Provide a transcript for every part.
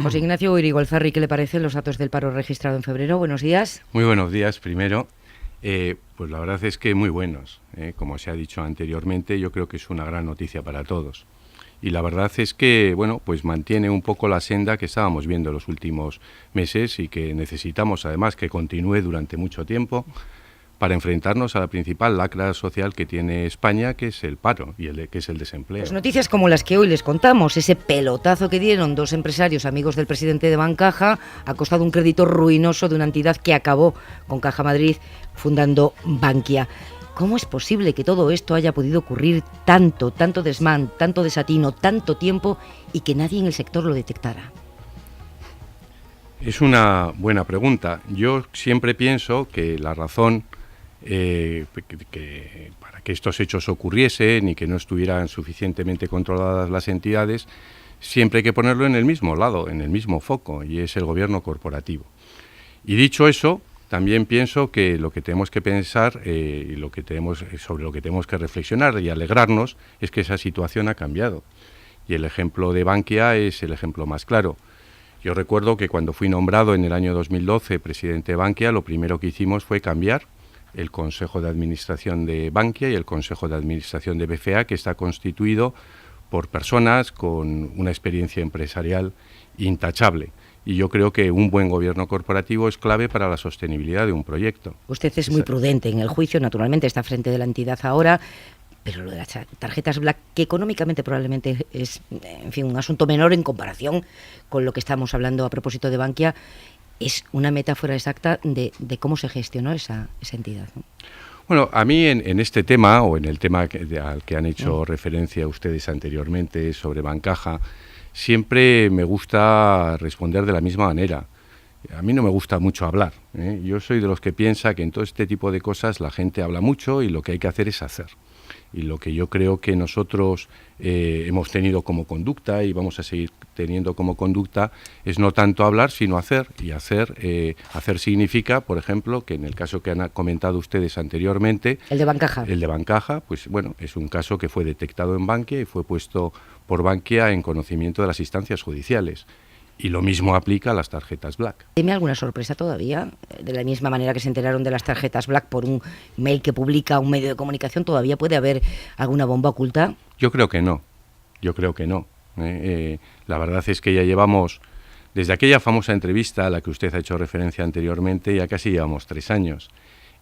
José Ignacio Irigoyenzárri, ¿qué le parecen los datos del paro registrado en febrero? Buenos días. Muy buenos días, primero. Pues la verdad es que muy buenos. Como se ha dicho anteriormente, yo creo que es una gran noticia para todos. Y la verdad es que, bueno, pues mantiene un poco la senda que estábamos viendo en los últimos meses y que necesitamos además que continúe durante mucho tiempo para enfrentarnos a la principal lacra social que tiene España, que es el paro y que es el desempleo. Pues noticias como las que hoy les contamos, ese pelotazo que dieron dos empresarios amigos del presidente de Bancaja ha costado un crédito ruinoso de una entidad que acabó con Caja Madrid fundando Bankia. ¿Cómo es posible que todo esto haya podido ocurrir tanto desmán, tanto desatino, tanto tiempo y que nadie en el sector lo detectara? Es una buena pregunta. Yo siempre pienso que la razón para que estos hechos ocurriesen y que no estuvieran suficientemente controladas las entidades, siempre hay que ponerlo en el mismo lado, en el mismo foco, y es el gobierno corporativo. Y dicho eso, también pienso que lo que tenemos que pensar sobre lo que tenemos que reflexionar y alegrarnos es que esa situación ha cambiado. Y el ejemplo de Bankia es el ejemplo más claro. Yo recuerdo que cuando fui nombrado en el año 2012 presidente de Bankia, lo primero que hicimos fue cambiar el Consejo de Administración de Bankia y el Consejo de Administración de BCA, que está constituido por personas con una experiencia empresarial intachable. Y yo creo que un buen gobierno corporativo es clave para la sostenibilidad de un proyecto. Usted es muy prudente en el juicio, naturalmente está frente de la entidad ahora, pero lo de las tarjetas Black, que económicamente probablemente es, en fin, un asunto menor en comparación con lo que estamos hablando a propósito de Bankia, es una metáfora exacta de cómo se gestionó esa entidad, ¿no? Bueno, a mí en este tema, o en el tema al que han hecho referencia ustedes anteriormente sobre Bancaja, siempre me gusta responder de la misma manera. A mí no me gusta mucho hablar, ¿eh? Yo soy de los que piensa que en todo este tipo de cosas la gente habla mucho y lo que hay que hacer es hacer. Y lo que yo creo que nosotros hemos tenido como conducta y vamos a seguir teniendo como conducta es no tanto hablar sino hacer. Y hacer significa, por ejemplo, que en el caso que han comentado ustedes anteriormente, el de Bancaja, pues bueno, es un caso que fue detectado en Bankia y fue puesto por Bankia en conocimiento de las instancias judiciales. Y lo mismo aplica a las tarjetas Black. ¿Tiene alguna sorpresa todavía? De la misma manera que se enteraron de las tarjetas Black por un mail que publica un medio de comunicación, ¿todavía puede haber alguna bomba oculta? Yo creo que no. La verdad es que ya llevamos, desde aquella famosa entrevista a la que usted ha hecho referencia anteriormente, ya casi llevamos 3 años.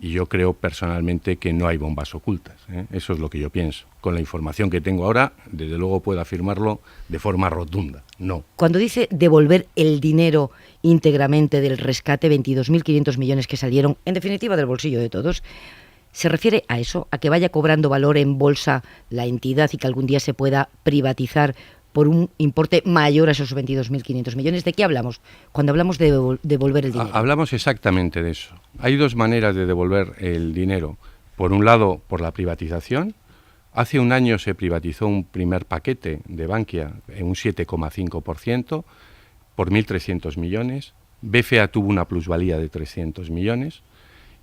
Y yo creo personalmente que no hay bombas ocultas, ¿eh? Eso es lo que yo pienso. Con la información que tengo ahora, desde luego puedo afirmarlo de forma rotunda, no. Cuando dice devolver el dinero íntegramente del rescate, 22.500 millones que salieron, en definitiva, del bolsillo de todos, ¿se refiere a eso, a que vaya cobrando valor en bolsa la entidad y que algún día se pueda privatizar por un importe mayor a esos 22.500 millones? ¿De qué hablamos cuando hablamos de devolver el dinero? Hablamos exactamente de eso. Hay dos maneras de devolver el dinero. Por un lado, por la privatización. Hace un año se privatizó un primer paquete de Bankia en un 7,5% por 1.300 millones. BCA tuvo una plusvalía de 300 millones.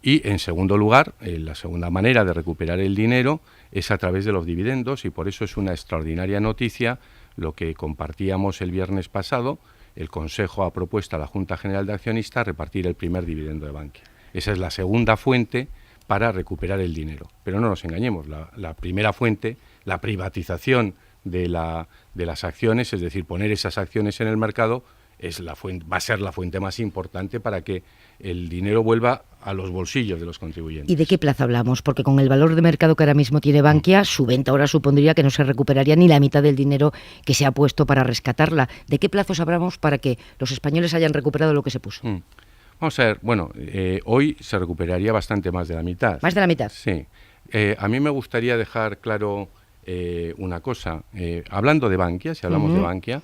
Y, en segundo lugar, la segunda manera de recuperar el dinero es a través de los dividendos, y por eso es una extraordinaria noticia lo que compartíamos el viernes pasado. El Consejo ha propuesto a la Junta General de Accionistas repartir el primer dividendo de Bankia. Esa es la segunda fuente para recuperar el dinero. Pero no nos engañemos, la primera fuente, la privatización de las acciones, es decir, poner esas acciones en el mercado, va a ser la fuente más importante para que el dinero vuelva a los bolsillos de los contribuyentes. ¿Y de qué plazo hablamos? Porque con el valor de mercado que ahora mismo tiene Bankia, su venta ahora supondría que no se recuperaría ni la mitad del dinero que se ha puesto para rescatarla. ¿De qué plazos hablamos para que los españoles hayan recuperado lo que se puso? Vamos a ver, bueno, hoy se recuperaría bastante más de la mitad. ¿Más de la mitad? Sí. A mí me gustaría dejar claro una cosa. Hablando de Bankia, si hablamos de Bankia,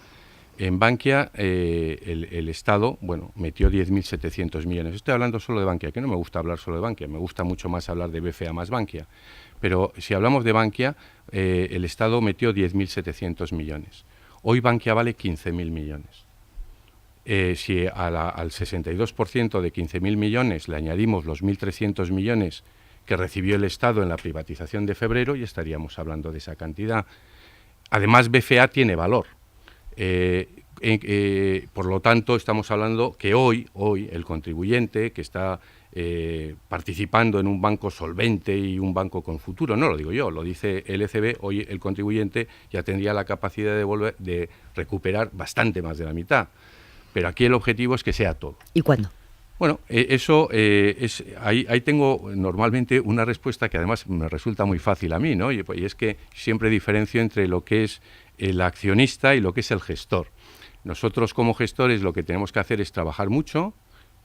en Bankia el Estado, bueno, metió 10.700 millones. Estoy hablando solo de Bankia, que no me gusta hablar solo de Bankia, me gusta mucho más hablar de BCA más Bankia. Pero si hablamos de Bankia, el Estado metió 10.700 millones. Hoy Bankia vale 15.000 millones. Si al 62% de 15.000 millones le añadimos los 1.300 millones que recibió el Estado en la privatización de febrero, ya estaríamos hablando de esa cantidad. Además, BCA tiene valor. Por lo tanto, estamos hablando que hoy el contribuyente que está participando en un banco solvente y un banco con futuro, no lo digo yo, lo dice el ECB, hoy el contribuyente ya tendría la capacidad de recuperar bastante más de la mitad. Pero aquí el objetivo es que sea todo. ¿Y cuándo? Bueno, ahí tengo normalmente una respuesta que además me resulta muy fácil a mí, ¿no? Y es que siempre diferencio entre lo que es el accionista y lo que es el gestor. Nosotros como gestores lo que tenemos que hacer es trabajar mucho,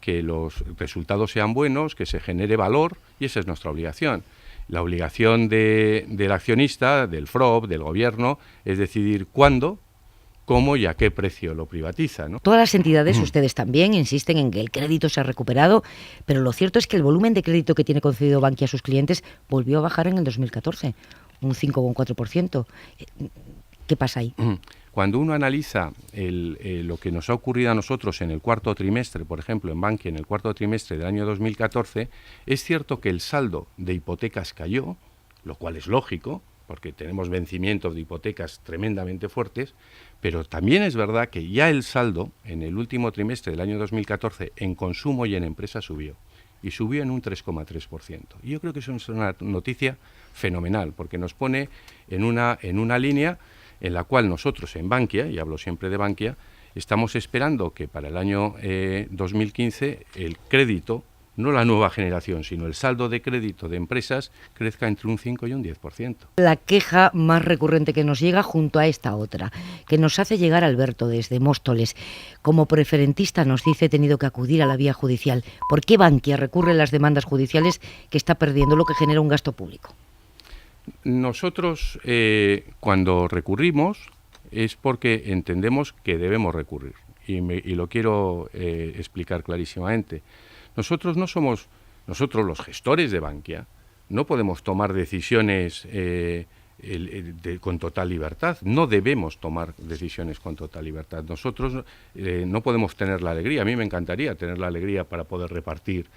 que los resultados sean buenos, que se genere valor, y esa es nuestra obligación. La obligación del accionista, del FROB, del gobierno, es decidir cuándo, cómo y a qué precio lo privatiza, ¿no? Todas las entidades, ustedes también, insisten en que el crédito se ha recuperado, pero lo cierto es que el volumen de crédito que tiene concedido Bankia a sus clientes volvió a bajar en el 2014, un 5,4%. ¿Qué pasa ahí? Cuando uno analiza lo que nos ha ocurrido a nosotros en el cuarto trimestre, por ejemplo, en Bankia, en el cuarto trimestre del año 2014, es cierto que el saldo de hipotecas cayó, lo cual es lógico, porque tenemos vencimientos de hipotecas tremendamente fuertes, pero también es verdad que ya el saldo en el último trimestre del año 2014 en consumo y en empresa subió, y subió en un 3,3%. Y yo creo que eso es una noticia fenomenal, porque nos pone en una línea en la cual nosotros en Bankia, y hablo siempre de Bankia, estamos esperando que para el año 2015 el crédito, no la nueva generación, sino el saldo de crédito de empresas crezca entre un 5 y un 10%. La queja más recurrente que nos llega junto a esta otra, que nos hace llegar Alberto desde Móstoles. Como preferentista nos dice, he tenido que acudir a la vía judicial. ¿Por qué Bankia recurre a las demandas judiciales que está perdiendo, lo que genera un gasto público? Nosotros, cuando recurrimos, es porque entendemos que debemos recurrir. Y lo quiero explicar clarísimamente. Nosotros los gestores de Bankia, no podemos tomar decisiones con total libertad. No debemos tomar decisiones con total libertad. Nosotros no podemos tener la alegría. A mí me encantaría tener la alegría para poder repartir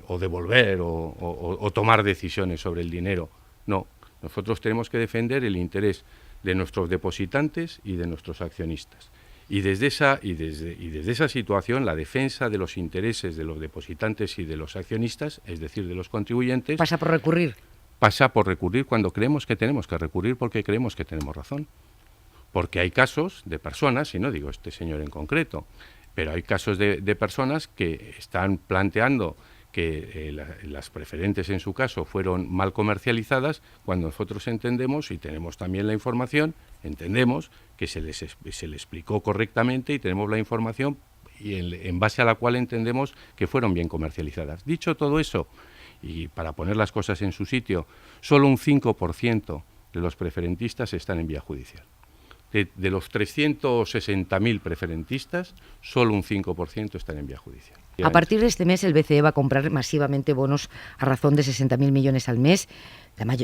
o devolver o tomar decisiones sobre el dinero. No, nosotros tenemos que defender el interés de nuestros depositantes y de nuestros accionistas. Y desde esa situación, la defensa de los intereses de los depositantes y de los accionistas, es decir, de los contribuyentes... ¿Pasa por recurrir? Pasa por recurrir cuando creemos que tenemos que recurrir, porque creemos que tenemos razón. Porque hay casos de personas, y no digo este señor en concreto, pero hay casos de personas que están planteando que las preferentes en su caso fueron mal comercializadas, cuando nosotros entendemos, y tenemos también la información, entendemos que se le explicó correctamente y tenemos la información y en base a la cual entendemos que fueron bien comercializadas. Dicho todo eso, y para poner las cosas en su sitio, solo un 5% de los preferentistas están en vía judicial. De los 360.000 preferentistas, solo un 5% están en vía judicial. A partir de este mes el BCE va a comprar masivamente bonos a razón de 60.000 millones al mes.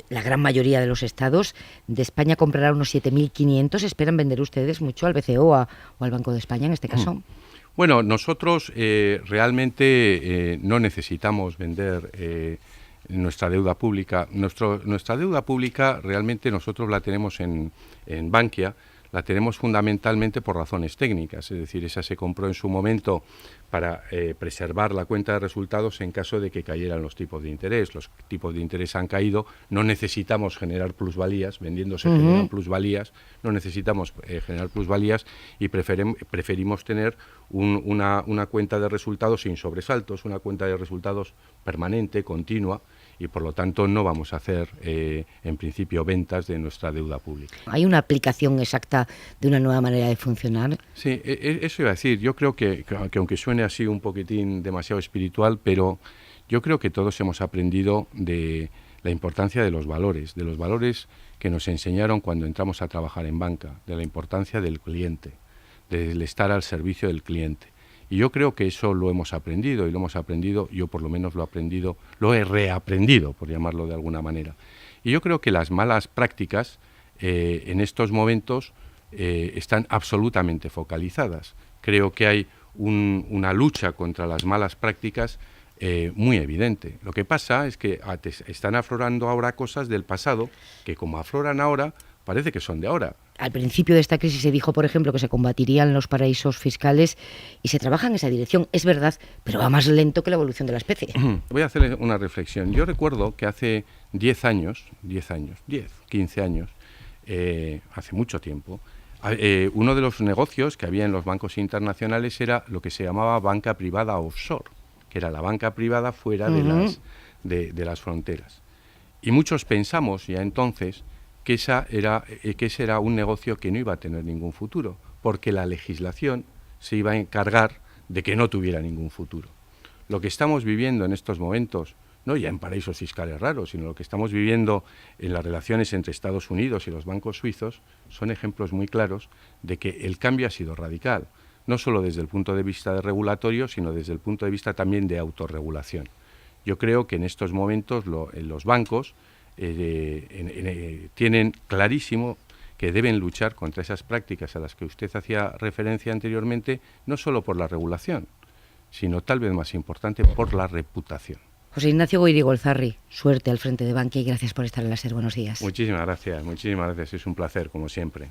La gran mayoría de los estados de España comprará unos 7.500. ¿Esperan vender ustedes mucho al BCE o al Banco de España en este caso? Bueno, nosotros realmente no necesitamos vender nuestra deuda pública. Nuestra deuda pública realmente nosotros la tenemos en Bankia. La tenemos fundamentalmente por razones técnicas, es decir, esa se compró en su momento para preservar la cuenta de resultados en caso de que cayeran los tipos de interés. Los tipos de interés han caído, no necesitamos generar plusvalías, vendiéndose generan plusvalías, no necesitamos generar plusvalías y preferimos tener una cuenta de resultados sin sobresaltos, una cuenta de resultados permanente, continua, y por lo tanto no vamos a hacer en principio ventas de nuestra deuda pública. ¿Hay una aplicación exacta de una nueva manera de funcionar? Sí, eso iba a decir. Yo creo que aunque suene así un poquitín demasiado espiritual, pero yo creo que todos hemos aprendido de la importancia de los valores que nos enseñaron cuando entramos a trabajar en banca, de la importancia del cliente, del estar al servicio del cliente. Y yo creo que eso lo hemos aprendido, y lo hemos aprendido, yo por lo menos lo he reaprendido, por llamarlo de alguna manera. Y yo creo que las malas prácticas en estos momentos están absolutamente focalizadas. Creo que hay una lucha contra las malas prácticas muy evidente. Lo que pasa es que están aflorando ahora cosas del pasado que, como afloran ahora, parece que son de ahora. Al principio de esta crisis se dijo, por ejemplo, que se combatirían los paraísos fiscales y se trabaja en esa dirección, es verdad, pero va más lento que la evolución de la especie. Voy a hacer una reflexión. Yo recuerdo que hace 10, 15 años, hace mucho tiempo, uno de los negocios que había en los bancos internacionales era lo que se llamaba banca privada offshore, que era la banca privada fuera de las fronteras. Y muchos pensamos ya entonces que ese era un negocio que no iba a tener ningún futuro, porque la legislación se iba a encargar de que no tuviera ningún futuro. Lo que estamos viviendo en estos momentos, no ya en paraísos fiscales raros, sino lo que estamos viviendo en las relaciones entre Estados Unidos y los bancos suizos, son ejemplos muy claros de que el cambio ha sido radical, no solo desde el punto de vista de regulatorio, sino desde el punto de vista también de autorregulación. Yo creo que en estos momentos los bancos tienen clarísimo que deben luchar contra esas prácticas a las que usted hacía referencia anteriormente, no solo por la regulación, sino tal vez más importante, por la reputación. José Ignacio Goirigolzarri, suerte al frente de Bankia y gracias por estar en la SER. Buenos días. Muchísimas gracias, es un placer, como siempre.